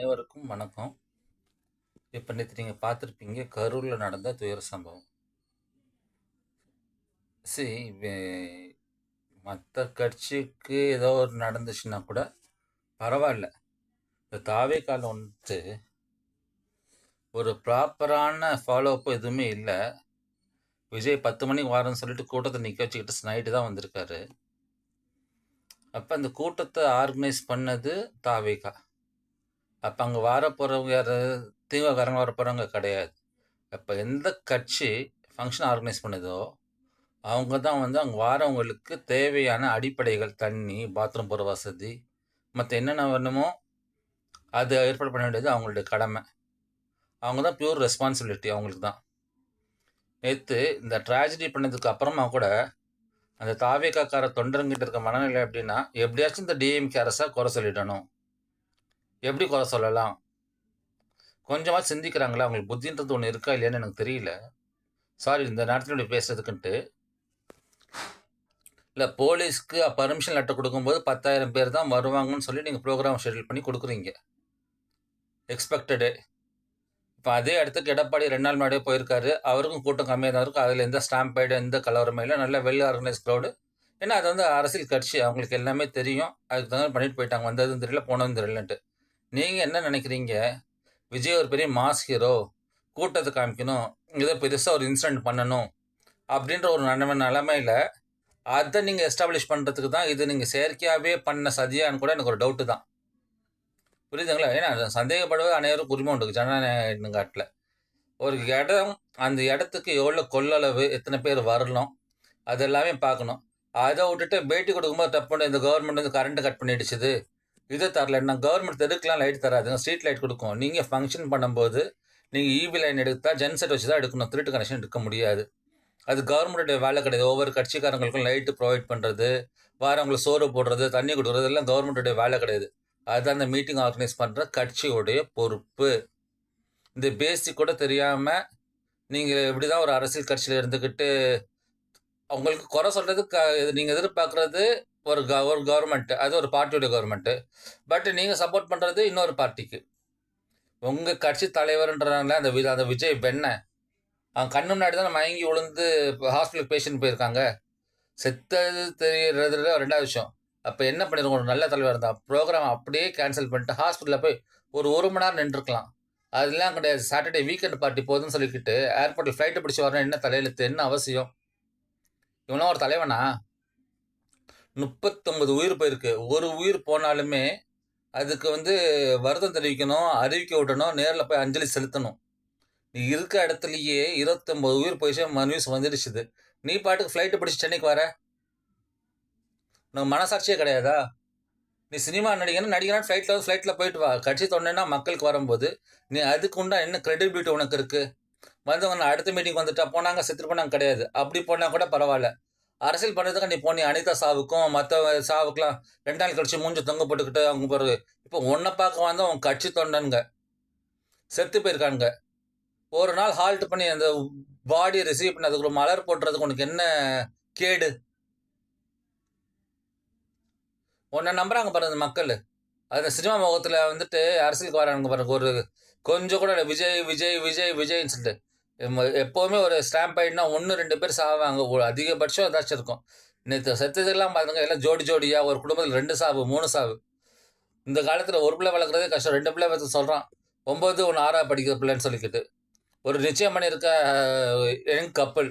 அனைவருக்கும் வணக்கம். இப்போ நேற்று நீங்கள் பார்த்துருப்பீங்க கரூரில் நடந்த துயர சம்பவம். சரி, மற்ற கட்சிக்கு ஏதோ ஒரு நடந்துச்சுன்னா கூட பரவாயில்ல. இந்த தாவேக்கால வந்துட்டு ஒரு ப்ராப்பரான ஃபாலோ அப் எதுவுமே இல்லை. விஜய் 10 மணிக்கு வாரன்னு சொல்லிட்டு கூட்டத்தை நிற்க வச்சுக்கிட்டு நைட்டு தான் வந்திருக்காரு. அப்போ அந்த கூட்டத்தை ஆர்கனைஸ் பண்ணது தாவேக்கா. அப்போ அங்கே வர போகிறவங்க யார்? திமுககாரங்க வர போகிறவங்க கிடையாது. அப்போ எந்த கட்சி ஃபங்க்ஷன் ஆர்கனைஸ் பண்ணுதோ அவங்க தான் வந்து அங்கே வரவங்களுக்கு தேவையான அடிப்படைகள், தண்ணி, பாத்ரூம் போகிற வசதி, மற்ற என்னென்ன வேணுமோ அது ஏற்பாடு பண்ண வேண்டியது அவங்களுடைய கடமை. அவங்க தான் பியூர் ரெஸ்பான்சிபிலிட்டி அவங்களுக்கு தான். நேற்று இந்த ட்ராஜடி பண்ணதுக்கு அப்புறமா கூட அந்த தாவேக்காக்கார தொண்டருங்கிட்ட இருக்க மனநிலை எப்படின்னா, எப்படியாச்சும் இந்த டிஎம்கே அரசை குறை சொல்லிடணும். எப்படி குறை சொல்லலாம்? கொஞ்சமாக சிந்திக்கிறாங்களா? அவங்களுக்கு புத்தின்றது ஒன்று இருக்கா இல்லையான்னு எனக்கு தெரியல. சாரி இந்த நேரத்தில் இப்படி பேசுறதுக்குன்ட்டு. இல்லை, போலீஸ்க்கு பர்மிஷன் லெட்டர் கொடுக்கும்போது 10,000 பேர் தான் வருவாங்கன்னு சொல்லி நீங்கள் ப்ரோக்ராம் ஷெட்யூல் பண்ணி கொடுக்குறீங்க. எக்ஸ்பெக்டடு. இப்போ அதே இடத்துக்கு எடப்பாடி 2 நாள் முன்னாடியே போயிருக்காரு. அவருக்கும் கூட்டம் கம்மியாக தான் இருக்கும். அதில் எந்த ஸ்டாம்பைடு எந்த கலவரமே இல்லை. நல்ல வெல் ஆர்கனைஸ் க்ரௌடு. ஏன்னா அது வந்து அரசியல் கட்சி, அவங்களுக்கு எல்லாமே தெரியும். அதுக்கு தகுந்த பண்ணிட்டு போயிட்டாங்க. வந்ததும் தெரியல, போனதும் தெரியலன்ட்டு. நீங்கள் என்ன நினைக்கிறீங்க? விஜய் ஒரு பெரிய மாஸ் ஹீரோ, கூட்டத்தை காமிக்கணும், ஏதோ பெருசாக ஒரு இன்சிடென்ட் பண்ணணும் அப்படின்ற ஒரு நிலைமையில் அதை நீங்கள் எஸ்டாப்ளிஷ் பண்ணுறதுக்கு தான் இது நீங்கள் செயற்கையாகவே பண்ண சதியான்னு கூட எனக்கு ஒரு டவுட்டு தான். புரியுதுங்களா? ஏன்னா சந்தேகப்படவே அனைவரும் உரிமை உண்டு ஜனநாயகத்தில். ஒரு இடம், அந்த இடத்துக்கு எவ்வளோ கொள்ளளவு, எத்தனை பேர் வரலாம், அது எல்லாமே பார்க்கணும். அதை விட்டுட்டு பேட்டி கொடுக்கும்போது தப்பு, இந்த கவர்மெண்ட் வந்து கரண்ட்டு கட் பண்ணிடுச்சுது, இதை தரல. கவர்மெண்ட் தெருக்கெலாம் லைட் தராதுங்க, ஸ்ட்ரீட் லைட் கொடுக்கும். நீங்கள் ஃபங்க்ஷன் பண்ணும்போது நீங்கள் ஈவி லைன் எடுத்தால் ஜென்செட் வச்சு தான் எடுக்கணும். திருட்டு கனெக்ஷன் எடுக்க முடியாது. அது கவர்மெண்ட்டுடைய வேலை கிடையாது. ஒவ்வொரு கட்சிக்காரங்களுக்கும் லைட்டு ப்ரொவைட் பண்ணுறது, வரவங்களுக்கு சோறு போடுறது, தண்ணி கொடுக்குறது எல்லாம் கவர்மெண்ட்டுடைய வேலை கிடையாது. அதுதான் அந்த மீட்டிங் ஆர்கனைஸ் பண்ணுற கட்சியுடைய பொறுப்பு. இந்த பேசிக் கூட தெரியாமல் நீங்கள் இப்படி தான் ஒரு அரசியல் கட்சியில் இருந்துக்கிட்டு அவங்களுக்கு குறை சொல்கிறதுக்கு நீங்கள் எதிர்பார்க்குறது ஒரு கவர்மெண்ட்டு, அது ஒரு பார்ட்டியோடைய கவர்மெண்ட்டு. பட் நீங்கள் சப்போர்ட் பண்ணுறது இன்னொரு பார்ட்டிக்கு. உங்கள் கட்சி தலைவர்ன்றனால அந்த விஜய் பெண்ணை அவன் கண்ணு முன்னாடி தான் மயங்கி விழுந்து ஹாஸ்பிட்டலுக்கு பேஷண்ட் போயிருக்காங்க. செத்தது தெரியறதுல 2வது விஷயம். அப்போ என்ன பண்ணிருக்கோம்? ஒரு நல்ல தலைவர் இருந்தால் ப்ரோக்ராம் அப்படியே கேன்சல் பண்ணிட்டு ஹாஸ்பிட்டலில் போய் ஒரு 1 மணி நேரம் நின்றுருக்கலாம். அதெல்லாம் கிடையாது. சாட்டர்டே வீக்கெண்ட் பார்ட்டி போகுதுன்னு சொல்லிக்கிட்டு ஏர்போர்ட்டில் ஃப்ளைட்டு பிடிச்சி வரணும். என்ன தலையெழுத்து, என்ன அவசியம்? இவனா ஒரு தலைவனா? 39 உயிர் போயிருக்கு. ஒரு உயிர் போனாலுமே அதுக்கு வந்து வருத்தம் தெரிவிக்கணும், அறிவிக்க விடணும், நேரில் போய் அஞ்சலி செலுத்தணும். நீ இருக்க இடத்துலையே 29 உயிர் போயிடுச்சு, நியூஸ் வந்துடுச்சுது. நீ பாட்டுக்கு ஃப்ளைட்டு பிடிச்சி சென்னைக்கு வர? உனக்கு மனசாட்சியே கிடையாதா? நீ சினிமா நடிகனா ஃப்ளைட்டில் போயிட்டு வா. கட்சி தொண்டனா மக்களுக்கு வரும்போது நீ அதுக்கு உண்டா என்ன கிரெடிபிலிட்டி உனக்கு இருக்குது? வந்தவங்க அடுத்த மீட்டிங் வந்துட்டா போனாங்க, செத்துட்டு போனாங்க கிடையாது. அப்படி போனால் கூட பரவாயில்ல. அரசியல் பண்ணுறதுக்கு நீ போனி அனிதா சாவுக்கும் மற்ற சாவுக்கெலாம் 2 நாள் கழிச்சு மூஞ்சி தொங்க போட்டுக்கிட்டு அவங்க பிறகு இப்போ ஒன்றை பார்க்க வந்தால் உன் கட்சி தொண்டனுங்க செத்து போயிருக்கானுங்க. ஒரு நாள் ஹால்ட் பண்ணி அந்த பாடியை ரிசீவ் பண்ணி அதுக்கு ஒரு மலர் போட்டுறதுக்கு உனக்கு என்ன கேடு? உன்னை நம்புறாங்க பாருங்க மக்கள். அந்த சினிமா முகத்தில் வந்துட்டு அரசியலுக்கு வரானுங்க பாருங்க. ஒரு கொஞ்சம் கூட விஜய் விஜய் விஜய் விஜய்ன்னு சொல்லிட்டு எப்போவுமே ஒரு ஸ்டாம்ப் ஆகிடுனா 1-2 பேர் சாவாங்க. அதிகபட்சம் ஏதாச்சும் இருக்கும். நேற்று செத்ததுக்கெல்லாம் பாருங்க, எல்லாம் ஜோடி ஜோடியாக ஒரு குடும்பத்தில் 2 சாவு 3 சாவு. இந்த காலத்தில் ஒரு பிள்ளை வளர்க்குறதே கஷ்டம். 2 பிள்ளை வளர்த்து சொல்கிறான். 9 1 6 படிக்கிற பிள்ளைன்னு சொல்லிக்கிட்டு ஒரு நிச்சயம் பண்ணியிருக்க யங் கப்பல்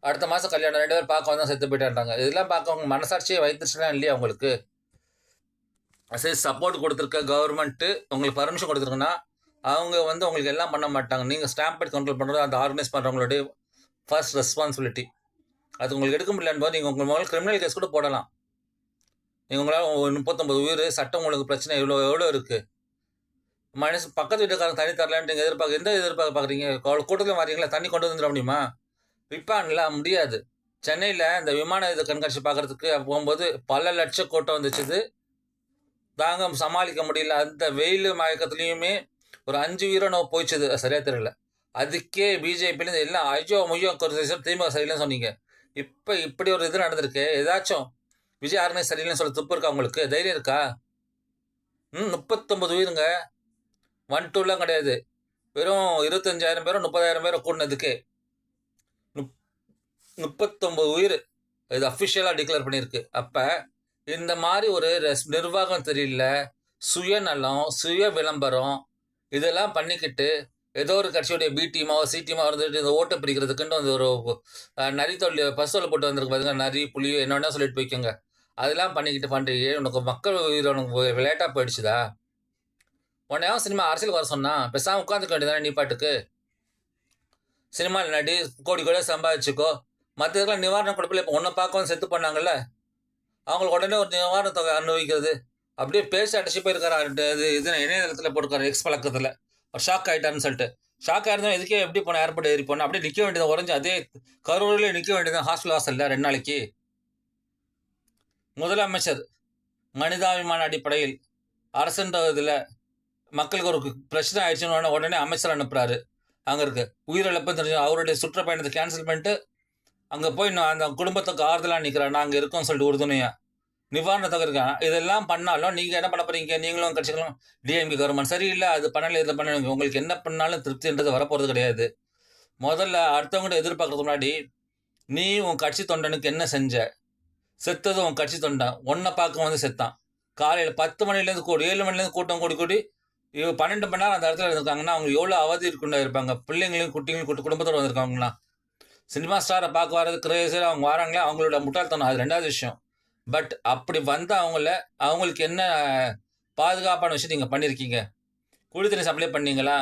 அடுத்த மாதம் கல்யாணம், 2 பேர் பார்க்க வந்தால் செத்து போயிட்டான்றாங்க. இதெல்லாம் பார்க்க அவங்க மனசாட்சியை வைத்துச்சுனா இல்லையா உங்களுக்கு? சரி, சப்போர்ட் கொடுத்துருக்க கவர்மெண்ட்டு உங்களுக்கு பர்மிஷன் கொடுத்துருக்குன்னா அவங்க வந்து உங்களுக்கு எல்லாம் பண்ண மாட்டாங்க. நீங்கள் ஸ்டாம்ப் பேட் கண்ட்ரோல் பண்ணுறது அந்த ஆர்கனைஸ் பண்ணுறவங்களுடைய ஃபர்ஸ்ட் ரெஸ்பான்சிபிலிட்டி. அது உங்களுக்கு எடுக்க முடியலன்னு போது நீங்கள் உங்கள் முதல்ல கிரிமினல் கேஸ் கூட போடலாம். நீங்கள் உங்களால் 39 உயிர், சட்டம் ஒழுங்கு பிரச்சனை எவ்வளோ இருக்குது. பக்கத்து வீட்டுக்காரங்க தண்ணி தரலான்ட்டு நீங்கள் எந்த எதிர்பார்க்குறீங்க? கூட்டத்தில் மாறீங்களா? தண்ணி கொண்டு வந்துட முடியுமா? விற்பான்ல முடியாது. சென்னையில் இந்த விமான இது கண்காட்சி பார்க்குறதுக்கு போகும்போது பல லட்சம் கூட்டம் வந்துச்சுது. தாங்க சமாளிக்க முடியல. அந்த வெயில் மயக்கத்துலேயுமே ஒரு 5 உயிரை போயிடுச்சுது. சரியாக தெரியல. அதுக்கே பிஜேபியிலேருந்து எல்லாம் ஐயோ முய்யோ திமுக சரியில்லைன்னு சொன்னீங்க. இப்போ இப்படி ஒரு இது நடந்திருக்கு. ஏதாச்சும் விஜய் ஆர்கனைஸ் சரியில்லைன்னு சொல்ல துப்பு இருக்கா உங்களுக்கு? தைரியம் இருக்கா? 39 உயிருங்க. 1 2லாம் கிடையாது. வெறும் 25,000 பேரும் 30,000 பேரை கூட்டினதுக்கு 39 உயிர் இது அஃபிஷியலாக டிக்ளேர் பண்ணியிருக்கு. அப்போ இந்த மாதிரி ஒரு நிர்வாகம் தெரியல, சுயநலம், சுய விளம்பரம் இதெல்லாம் பண்ணிக்கிட்டு ஏதோ ஒரு கட்சியுடைய பி டீமாவோ சி டீமாவோ இருந்துட்டு இந்த ஓட்டை பிரிக்கிறதுக்குன்னு வந்து ஒரு நரி தொழில் பசுவில் போட்டு வந்திருக்கு பாருங்க, நரி புளியோ என்ன வேணா சொல்லிட்டு போய்க்கோங்க. அதெல்லாம் பண்ணிக்கிட்டு பண்ணுறீங்க. உனக்கு மக்கள் உயிர் உனக்கு விளையாட்டாக போயிடுச்சுதா? உன்னையாவும் சினிமா அரசியலுக்கு வர சொன்னா பேசாமல் உட்காந்துக்க வேண்டியதானே நீ பாட்டுக்கு. சினிமாவில் நடி கோடி கோடியாக சம்பாதிச்சுக்கோ. மற்ற இதெல்லாம் நிவாரணம் கொடுப்பில்ல. இப்போ ஒன்றை பார்க்கவும் செத்து பண்ணாங்கல்ல, அவங்களுக்கு உடனே ஒரு நிவாரண தொகை அனுபவிக்கிறது. அப்படியே பேசி அடிச்சு போயிருக்காரு. இது இணையதளத்தில் போட்டுருக்காரு, எக்ஸ் பழக்கத்தில். ஒரு ஷாக் ஆகிட்டாருன்னு சொல்லிட்டு. ஷாக் ஆயிருந்தோம், எதுக்கே எப்படி போன ஏர்போர்ட் ஏறி போனோம், அப்படியே நிற்க வேண்டியது உறைஞ்சி அதே கரூரில் நிற்க வேண்டியது ஹாஸ்டல் வாசலில் 2 நாளைக்கு. முதலமைச்சர் மனிதாபிமான அடிப்படையில் அரசுன்ற இதில் மக்களுக்கு ஒரு பிரச்சனை ஆயிடுச்சுன்னு உடனே அமைச்சர் அனுப்புறாரு. அங்கே இருக்கு உயிரிழப்பு தெரிஞ்சு அவருடைய சுற்றுப்பயணத்தை கேன்சல் பண்ணிட்டு அங்கே போய் நான் அந்த குடும்பத்துக்கு ஆறுதலாக நிற்கிறேன், நாங்கள் இருக்கோம்னு சொல்லிட்டு உறுதுணையா நிவாரண தொகை இருக்காங்க. இதெல்லாம் பண்ணாலும் நீங்கள் என்ன பண்ண போறீங்க? நீங்களும் கட்சிகளும் டிஎம்கே கவர்மெண்ட் சரியில்லை, அது பண்ணலை, இதை பண்ண, உங்களுக்கு என்ன பண்ணாலும் திருப்தின்றது வரப்போகிறது கிடையாது. முதல்ல அடுத்தவங்கள்ட்ட எதிர்பார்க்கறதுக்கு முன்னாடி நீ உன் கட்சி தொண்டனுக்கு என்ன செஞ்ச? செத்தது உன் கட்சி தொண்டன், ஒன்றை பார்க்க வந்து செத்தான். காலையில் 10 மணிலேருந்து 7 மணிலேருந்து கூட்டம் கூடி 12 மணி நேரம் அந்த இடத்துல இருந்திருக்காங்கன்னா அவங்க எவ்வளோ அவதி இருக்குண்டா இருப்பாங்க. பிள்ளைங்களையும் குட்டிங்களையும் குடும்பத்தோடு வந்திருக்காங்கன்னா சினிமா ஸ்டாரை பார்க்க வர்றது கிரேசியாக அவங்க வராங்களே, அவங்களோட முட்டாள்தனம், அது 2வது விஷயம். பட் அப்படி வந்து அவங்களுக்கு என்ன பாதுகாப்பான விஷயம் நீங்கள் பண்ணியிருக்கீங்க? குடி தண்ணி சப்ளை பண்ணீங்களா?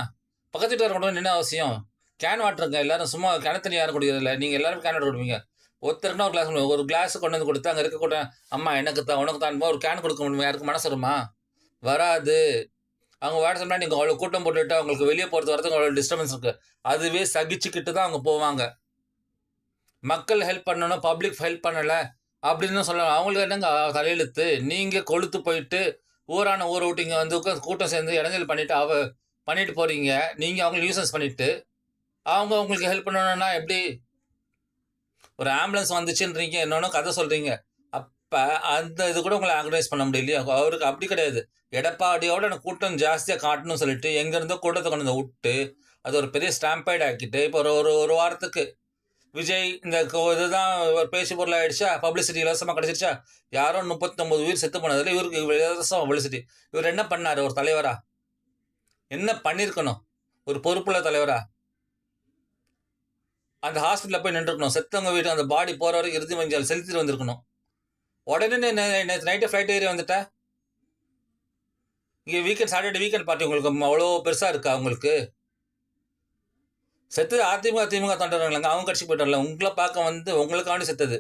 பக்கத்து வீட்டில் கொண்டு என்ன அவசியம்? கேன் வாட்டருங்க, எல்லாரும் சும்மா கிணத்தண்ணி யாரும் குடிக்கிறதில்ல, நீங்கள் எல்லாரும் கேன் வாட்டர் கொடுப்பீங்க. ஒருத்தருக்குன்னா ஒரு கிளாஸ் கொண்டு வந்து கொடுத்து அங்கே இருக்கக்கூட அம்மா எனக்கு தான் உனக்கு தான் ஒரு கேன் கொடுக்க முடியுமா? யாருக்கு மனசு வருமா? வராது. அவங்க வாட்ஸ்அப்னா நீங்கள் அவ்வளோ கூட்டம் போட்டுவிட்டு அவங்களுக்கு வெளியே போகிறது வரதுக்கு அவ்வளோ டிஸ்டர்பன்ஸ் இருக்குது. அதுவே சகிச்சுக்கிட்டு தான் அவங்க போவாங்க. மக்கள் ஹெல்ப் பண்ணணும், பப்ளிக் ஹெல்ப் பண்ணலை அப்படின்னு சொல்லலாம். அவங்களுக்கு என்னங்க தலையெழுத்து? நீங்கள் கொளுத்து போயிட்டு ஊரான ஊரை விட்டு இங்கே வந்து கூட்டம் சேர்ந்து இடைஞ்சல் பண்ணிட்டு போகிறீங்க. நீங்கள் அவங்களுக்கு யூசன்ஸ் பண்ணிவிட்டு அவங்க உங்களுக்கு ஹெல்ப் பண்ணணும்னா எப்படி? ஒரு ஆம்புலன்ஸ் வந்துச்சுன்றீங்க, என்னொன்னு கதை சொல்கிறீங்க. அப்போ அந்த இது கூட உங்களை ஆர்கனைஸ் பண்ண முடியலையா? அவருக்கு அப்படி கிடையாது. எடப்பாடியோட எனக்கு கூட்டம் ஜாஸ்தியாக காட்டணும்னு சொல்லிட்டு எங்கேருந்தோ கூட்டத்தை கொண்டு வந்து விட்டு அது ஒரு பெரிய ஸ்டாம்பைட் ஆக்கிட்டு இப்போ ஒரு வாரத்துக்கு விஜய் இந்த இதுதான் ஒரு பேச்சு பொருள் ஆயிடுச்சா, பப்ளிசிட்டி இலவசமாக கிடைச்சிருச்சா? யாரோ 39 உயிர் செத்து போனதில்ல, இவருக்கு இலவசமாக பப்ளிசிட்டி. இவர் என்ன பண்ணார்? ஒரு தலைவரா என்ன பண்ணியிருக்கணும்? ஒரு பொறுப்புள்ள தலைவரா அந்த ஹாஸ்பிட்டலில் போய் நின்றுருக்கணும். செத்தவங்க வீட்டு அந்த பாடி போகிற வரைக்கும் இறுதி மஞ்சள் செலுத்திட்டு வந்திருக்கணும். உடனே நேற்று நைட்டு ஃப்ளைட் ஏறி வந்துட்டேன். இங்கே சாட்டர்டே வீக்கெண்ட் பார்ட்டி உங்களுக்கு அவ்வளோ பெருசாக இருக்கா? உங்களுக்கு செத்தது திமுக தொண்டர்களாங்க, அவங்க கட்சி போயிட்டு வரல. உங்களை பார்க்க வந்து உங்களுக்காண்டி செத்தது.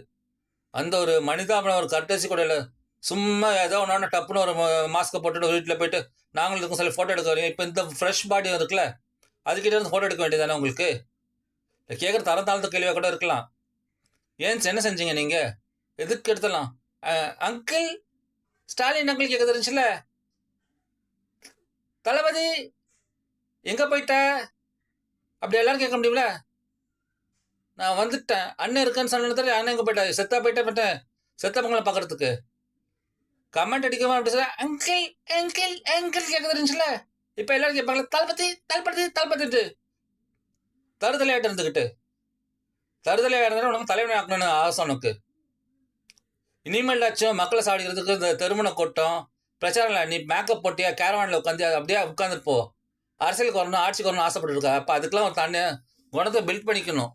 அந்த ஒரு மனிதாபன ஒரு கட்டசி கூட இல்லை. சும்மா ஏதோ ஒன்று டப்புன்னு ஒரு மாஸ்க்கை போட்டுட்டு வீட்டில் போயிட்டு நாங்களும் இருக்கும் சொல்லி ஃபோட்டோ எடுக்க வரீங்க. இப்போ இந்த ஃப்ரெஷ் பாடி இருக்குல்ல, அதுக்கிட்ட இருந்து ஃபோட்டோ எடுக்க வேண்டியதானே உங்களுக்கு? இல்லை கேட்குற தரம் தாழ்ந்த கேள்வியாக கூட இருக்கலாம். ஏன் என்ன செஞ்சீங்க நீங்கள்? எதுக்கு எடுத்துலாம்? அங்கிள் ஸ்டாலின் அங்கிள் கேட்க தெரிஞ்சுல, தளபதி எங்கே போயிட்ட அப்படி எல்லாரும் கேட்க முடியுமில்ல? நான் வந்துட்டேன், அண்ணன் இருக்கேன்னு சொன்னது. அண்ணன் எங்கே போயிட்டா? செத்தா போயிட்டேன் செத்த பொங்கலை பார்க்கறதுக்கு கமெண்ட் அடிக்கவா அப்படி சொல்ல அங்கிள் அங்கிள் அங்கிள் கேட்க தெரிஞ்சுல. இப்போ எல்லாரும் கேட்பாங்களா தளபதி தளபதி தளபதிட்டு தருதலையாட்டு இருந்துக்கிட்டு. தருதலையாக இருந்தாலும் உனக்கு தலைவனை ஆக்கணும்னு ஆசை உனக்கு. இனிமேலாச்சும் மக்களை சாடிக்கிறதுக்கு இந்த திருமண கூட்டம் பிரச்சாரம் இல்லை. நீ மேக்கப் போட்டியா கேரவானில் உட்காந்து அப்படியே உட்காந்துட்டு போ. அரசியலுக்கு வரணும், ஆட்சிக்கு வரணும் ஆசைப்பட்டுருக்கா. அப்போ அதுக்கெல்லாம் ஒரு தண்ணி குணத்தை பில்ட் பண்ணிக்கணும்.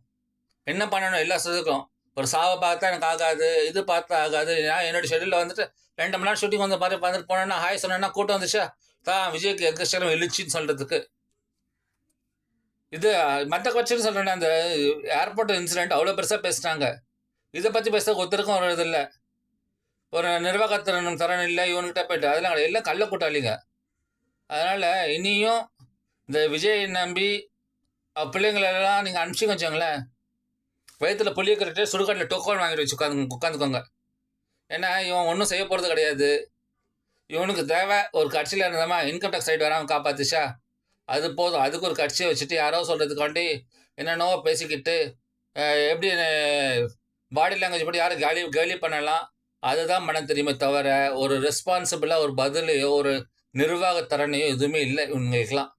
என்ன பண்ணணும்? எல்லா சதுக்கும் ஒரு சாவை பார்த்தா எனக்கு ஆகாது, இது பார்த்தா ஆகாது. நான் என்னோடய ஷெடியூலில் வந்துட்டு 2 மணி நேரம் ஷூட்டிங் வந்து மாதிரி பார்த்துட்டு போனேன்னா ஹாய் சொன்னேன்னா கூட்டம் வந்துச்சா தான் விஜய்க்கு எக்கச்சரம் எழுச்சின்னு சொல்கிறதுக்கு. இது மற்ற கட்சின்னு சொல்கிறேன். அந்த ஏர்போர்ட் இன்சிடென்ட் அவ்வளோ பெருசாக பேசிட்டாங்க. இதை பற்றி பேச ஒருத்தருக்கும் ஒரு இது இல்லை, ஒரு நிர்வாகத்திறனும் திறன் இல்லை இவனுக்கிட்ட போயிட்டு. அதெல்லாம் கிடையாது, எல்லாம் கள்ள கூட்டாளிங்க. அதனால் இனியும் இந்த விஜய் நம்பி பிள்ளைங்களெல்லாம் நீங்கள் அனுப்பிச்சிங்க வச்சுங்களேன், வயிற்றுல புளிய கரெக்டாக சுடுகாட்டில் டோக்கோன் வாங்கிட்டு வச்சு உட்காந்துக்கோங்க. ஏன்னா இவன் ஒன்றும் செய்ய போகிறது கிடையாது. இவனுக்கு தேவை ஒரு கட்சியில் இருந்தமா இன்கம் டேக்ஸ் சைடு வராமல் காப்பாத்துச்சா, அது போதும். அதுக்கு ஒரு கட்சியை வச்சுட்டு யாரோ சொல்கிறதுக்காண்டி என்னென்னவோ பேசிக்கிட்டு எப்படி பாடி லாங்குவேஜ் படி யாரும் கேலி பண்ணலாம், அதுதான் மனம் தெரியுமே தவிர ஒரு ரெஸ்பான்சிபிளாக ஒரு பதிலையோ ஒரு நிர்வாகத்திறனையோ எதுவுமே இல்லை இவங்களுக்கெல்லாம்.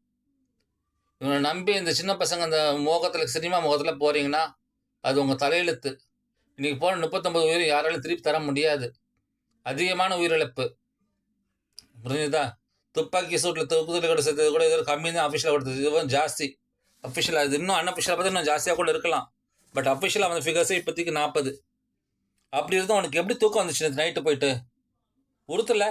இவனை நம்பி இந்த சின்ன பசங்க இந்த சினிமா முகத்தில் போகிறீங்கன்னா அது உங்கள் தலையெழுத்து. இன்னைக்கு போன 39 உயிர் யாராலும் திருப்பி தர முடியாது. அதிகமான உயிரிழப்பு. புரிஞ்சுதா? துப்பாக்கி சூட்டில் தூக்குதல் கூட சேர்த்தது கூட இது கம்மி தான் அஃபிஷியலாக கொடுத்தது. இது வந்து ஜாஸ்தி. அஃபிஷியலாக இது இன்னும் அன்அஃபிஷியலாக பார்த்து இன்னும் ஜாஸ்தியாக கூட இருக்கலாம். பட் அஃபிஷியலாக அந்த ஃபிகர்ஸே இப்போதைக்கு 40. அப்படி இருந்தால் உனக்கு எப்படி தூக்கம் வந்துச்சு நைட்டு போயிட்டு? உறுத்தல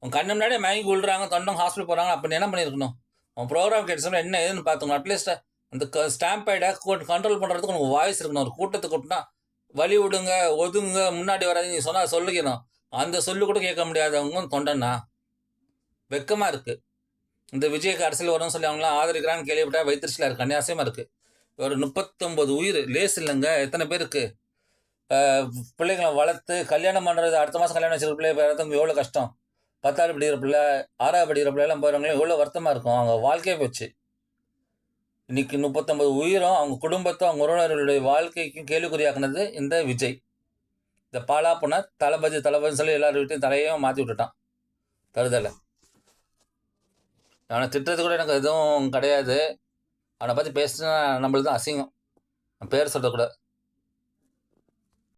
உன் கண்ணு முன்னாடியே மயங்கி விழுறாங்க, தொண்டங்க ஹாஸ்பிட்டல் போகிறாங்க. அப்போ நீ என்ன பண்ணியிருக்கணும்? உன் ப்ரோக்ராம் கேட்டு என்ன ஏதுன்னு பார்த்துக்கணும். அட்லீஸ்ட் அந்த ஸ்டாம்பைடை கண்ட்ரோல் பண்ணுறதுக்கு உனக்கு வாய்ஸ் இருக்கணும். ஒரு கூட்டத்தை கூட்டினா வழி விடுங்க, ஒதுங்க, முன்னாடி வராது நீ சொன்னால் சொல்லிக்கணும். அந்த சொல்லு கூட கேட்க முடியாதவங்க தொண்டனா வெக்கமாக இருக்குது. இந்த விஜய்க்கு அரசியல் வரும்னு சொல்லி அவங்களாம் ஆதரிக்கிறான்னு கேள்விப்பட்டா வைத்திருச்சில் இருக்கு, அந்நியாசமாக இருக்குது. ஒரு 39 உயிர் லேஸ் இல்லைங்க. எத்தனை பேருக்கு பிள்ளைங்களை வளர்த்து கல்யாணம் பண்ணுறது, அடுத்த மாதம் கல்யாணம் வச்சுருக்க பிள்ளை வளர்த்தவங்க எவ்வளோ கஷ்டம். 10வது படிக்கிற பிள்ளை, 6வது படிக்கிற பிள்ளைலாம் போகிறவங்களும் எவ்வளோ வருத்தமாக இருக்கும். அவங்க வாழ்க்கையை போச்சு. இன்னைக்கு 39 உயிரும் அவங்க குடும்பத்தை அவங்க உறவினர்களுடைய வாழ்க்கைக்கும் கேள்விக்குறியாக்குனது இந்த விஜய். இந்த பாலா பொண்ண தளபதின்னு சொல்லி எல்லாரும் வீட்டையும் தலையையும் மாற்றி விட்டுட்டான். தருதலை அவனை திட்டுறது கூட எனக்கு எதுவும் கிடையாது. அவனை பற்றி பேசுனா நம்மளுக்கு தான் அசிங்கம். பேர் சொல்லக்கூடாது.